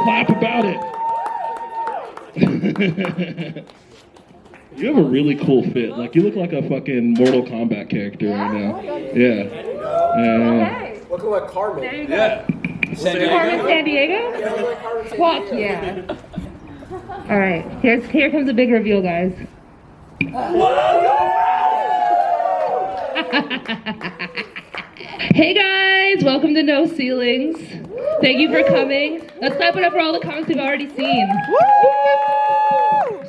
clap about it. You have a really cool fit. Like, you look like a fucking Mortal Kombat character right now. Yeah. Okay. Looking like Carmen. There you go. Yeah. Carmen San Diego? Yeah, look like Carmen San Fuck Diego. yeah. All right, here comes a big reveal, guys. Hey guys, welcome to No Ceilings. Thank you for coming. Let's clap it up for all the comments we've already seen.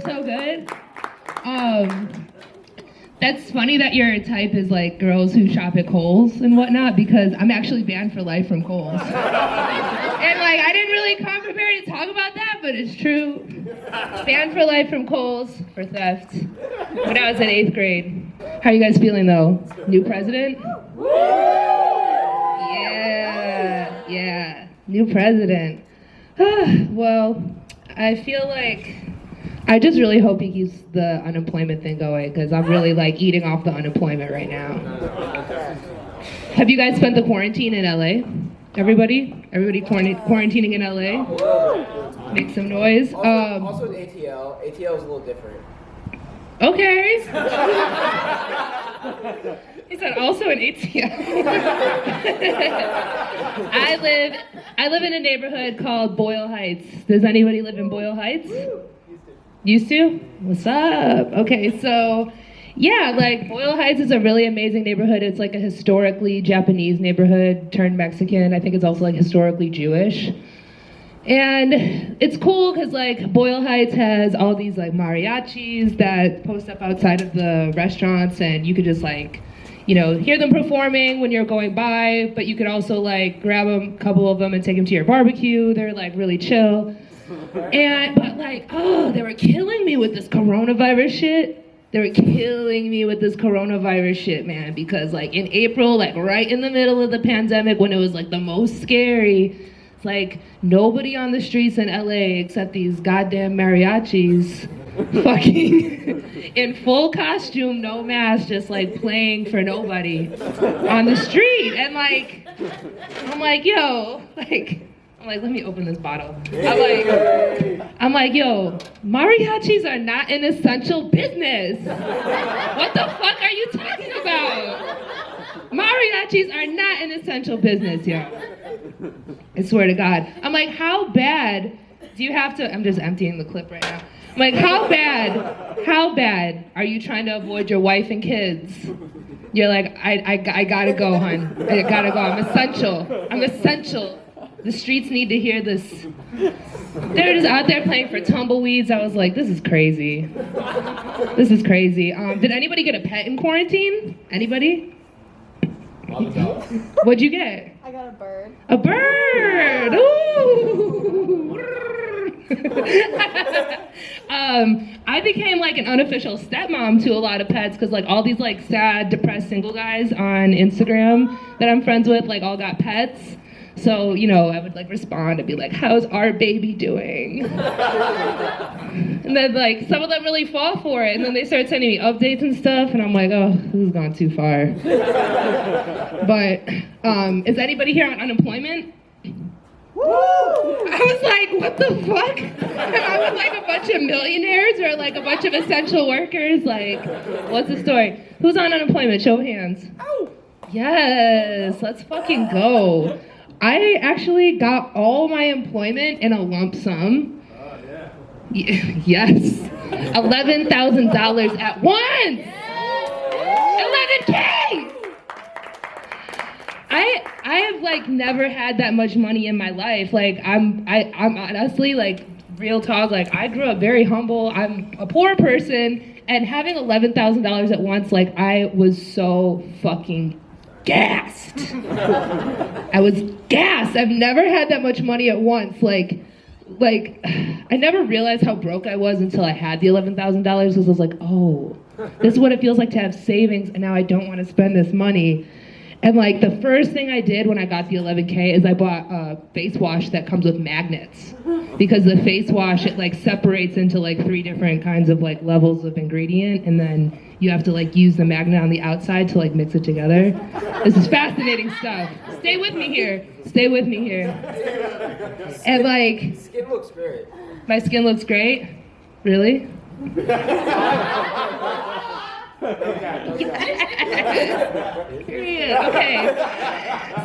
So good. That's funny that your type is like girls who shop at Kohl's and whatnot, because I'm actually banned for life from Kohl's. And like, I didn't really come prepared to talk about that, but it's true. Banned for life from Kohl's for theft when I was in 8th grade. How are you guys feeling though? New president? Yeah, new president. Well, I feel like I just really hope he keeps the unemployment thing going, because I'm really like eating off the unemployment right now. Have you guys spent the quarantine in LA? Everybody quarantining in LA? Make some noise. Also in ATL. ATL is a little different. Okay. He said also in ATL. I live in a neighborhood called Boyle Heights. Does anybody live in Boyle Heights? Used to? What's up? Okay, so yeah, like Boyle Heights is a really amazing neighborhood. It's like a historically Japanese neighborhood turned Mexican. I think it's also like historically Jewish. And it's cool because like Boyle Heights has all these like mariachis that post up outside of the restaurants, and you could just like, you know, hear them performing when you're going by, but you could also like grab a couple of them and take them to your barbecue. They're like really chill. But like, oh, they were killing me with this coronavirus shit. Man, because like in April, like right in the middle of the pandemic when it was like the most scary, it's like nobody on the streets in LA except these goddamn mariachis fucking in full costume, no mask, just like playing for nobody on the street. And like, I'm like, let me open this bottle. I'm like, yo, mariachis are not an essential business. What the fuck are you talking about? Mariachis are not an essential business, yo. I swear to God. I'm like, how bad do you have to, I'm just emptying the clip right now. I'm like, how bad are you trying to avoid your wife and kids? You're like, I gotta go, hon. I gotta go, I'm essential. The streets need to hear this. They're just out there playing for tumbleweeds. I was like, this is crazy. Did anybody get a pet in quarantine? Anybody? What'd you get? I got a bird. A bird! Ooh! I became like an unofficial stepmom to a lot of pets because like all these like sad, depressed single guys on Instagram that I'm friends with like all got pets. So, you know, I would like respond and be like, how's our baby doing? And then like some of them really fall for it, and then they start sending me updates and stuff, and I'm like, oh, this has gone too far. But is anybody here on unemployment? Woo! I was like, what the fuck? Am I with like a bunch of millionaires or like a bunch of essential workers? Like, what's the story? Who's on unemployment? Show of hands. Oh. Yes, let's fucking go. I actually got all my employment in a lump sum. Yes. $11,000 at once! 11K! I have like never had that much money in my life. Like I'm honestly like real talk, like I grew up very humble. I'm a poor person, and having $11,000 at once, like I was so fucking gassed. I was gassed. I've never had that much money at once. Like I never realized how broke I was until I had the $11,000, because I was like, oh, this is what it feels like to have savings, and now I don't want to spend this money. And like the first thing I did when I got the 11K is I bought a face wash that comes with magnets, because the face wash, it like separates into like 3 different kinds of like levels of ingredient, and then you have to like use the magnet on the outside to like mix it together. This is fascinating stuff. Stay with me here. Stay with me here. And like, Skin looks great. my skin looks great. Really? Period. Okay.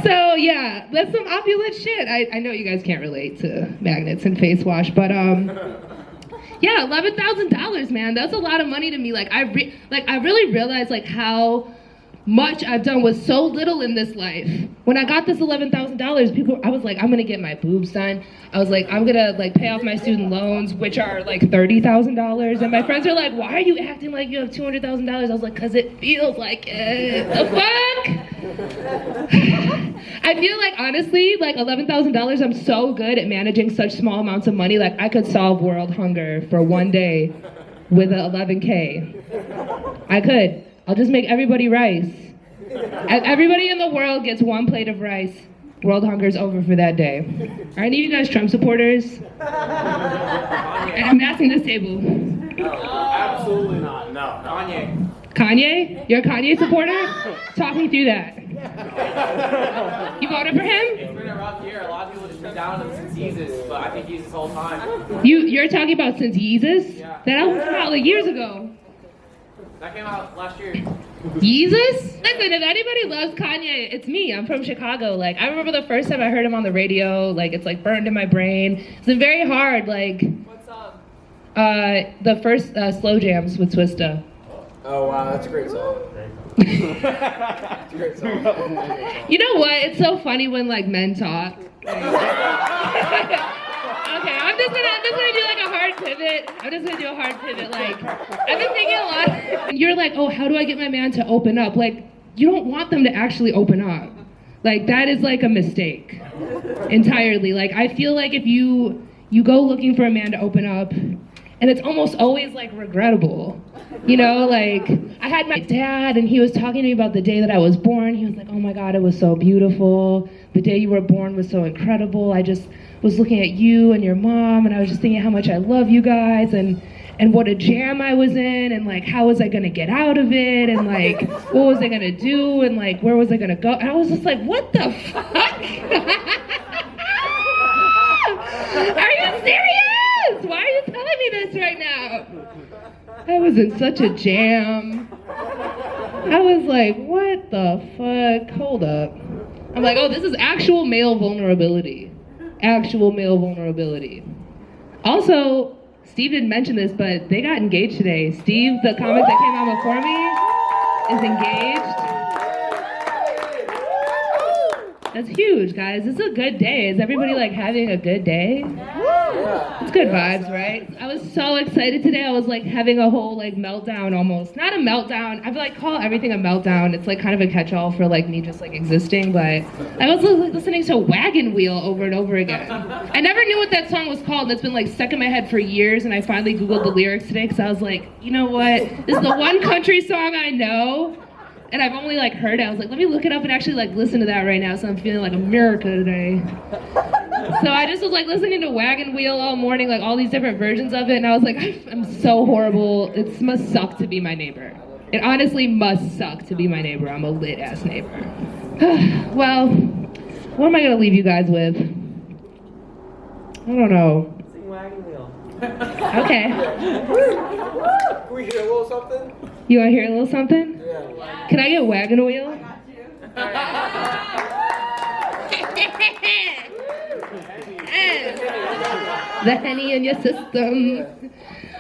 So yeah, that's some opulent shit. I know you guys can't relate to magnets and face wash, but yeah, $11,000, man. That's a lot of money to me. Like I really realized like how much I've done with so little in this life. When I got this $11,000, I was like, I'm gonna get my boobs done. I was like, I'm gonna like pay off my student loans, which are like $30,000. And my friends are like, why are you acting like you have $200,000? I was like, cause it feels like it. The fuck? I feel like honestly, like $11,000, I'm so good at managing such small amounts of money. Like I could solve world hunger for one day with a 11K. I could. I'll just make everybody rice. Everybody in the world gets 1 plate of rice. World hunger's over for that day. Are any of you guys Trump supporters? And I'm asking this table. No, absolutely not. No. Kanye. Kanye? You're a Kanye supporter? Talk me through that. You voted for him? It's been a rough year. A lot of people just been down on him since Jesus, but I think he's this whole time. You're talking about since Yeezus? Yeah. That album came out like years ago. That came out last year. Yeezus? Listen, if anybody loves Kanye, it's me. I'm from Chicago. Like, I remember the first time I heard him on the radio. Like, it's like burned in my brain. It's been very hard. Like, What song? The first Slow Jams with Twista. Oh wow, that's a great song. It's a great song. You know what? It's so funny when like men talk. Okay, I'm just gonna do like a hard pivot. I'm just gonna do a hard pivot. Like, I've been thinking a lot. And you're like, oh, how do I get my man to open up? Like, you don't want them to actually open up. Like, that is like a mistake entirely. Like, I feel like if you go looking for a man to open up, and it's almost always like regrettable. You know, like I had my dad and he was talking to me about the day that I was born. He was like, oh my God, it was so beautiful. The day you were born was so incredible. I just was looking at you and your mom and I was just thinking how much I love you guys and what a jam I was in and like how was I gonna get out of it and like what was I gonna do and like where was I gonna go? And I was just like, what the fuck? Are you serious? Why are you telling me this right now? I was in such a jam. I was like, what the fuck? Hold up. I'm like, oh, this is actual male vulnerability. Actual male vulnerability. Also, Steve didn't mention this, but they got engaged today. Steve, the comic that came out before me, is engaged. That's huge, guys. It's a good day. Is everybody like having a good day? It's good vibes, right? I was so excited today. I was like having a whole like meltdown almost. Not a meltdown. I like call everything a meltdown. It's like kind of a catch-all for like me just like existing, but I was listening to Wagon Wheel over and over again. I never knew what that song was called. It's been like stuck in my head for years and I finally Googled the lyrics today because I was like, you know what? This is the one country song I know. And I've only like heard it. I was like, let me look it up and actually like listen to that right now. So I'm feeling like America today. So I just was like listening to Wagon Wheel all morning, like all these different versions of it. And I was like, I'm so horrible. It must suck to be my neighbor. It honestly must suck to be my neighbor. I'm a lit ass neighbor. Well, what am I gonna leave you guys with? I don't know. Sing Wagon Wheel. Okay. Can we hear a little something? You wanna hear a little something? Yeah. Can I get Wagon Wheel? The Henny in your system.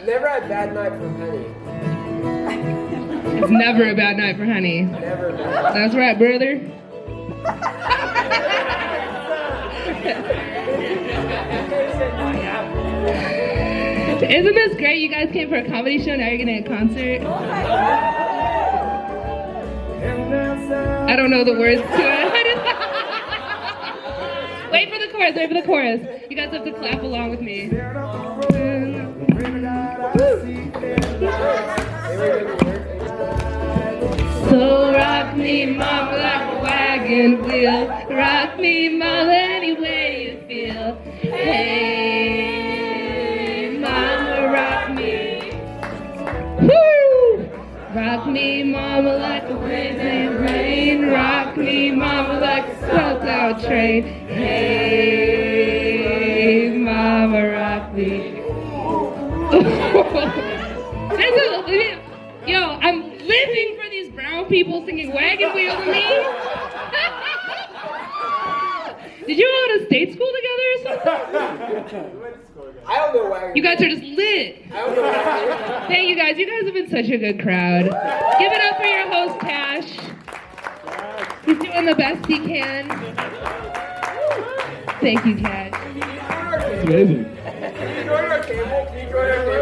Never had bad night from Penny. It's never a bad night for Honey. Never. Bad. That's right, brother. Isn't this great? You guys came for a comedy show, now you're gonna get a concert. I don't know the words to it. Wait for the chorus, wait for the chorus. You guys have to clap along with me. So rock me, mama, like a wagon. wagon wheel. Rock me, mama, any way you feel. Hey, mama, rock me. Woo! Rock me, mama, like a blazing rain. Rock me, mama, like a swell-out train. Hey, mama, rock me. Yo, I'm living for these brown people singing Wagon Wheel to me. Did you all go to state school together or something? I don't know why. You guys are just lit. I don't know why. Thank you guys. You guys have been such a good crowd. Give it up for your host, Tash. He's doing the best he can. Thank you, Cash. It's amazing. Can you join our table? Can you join our table?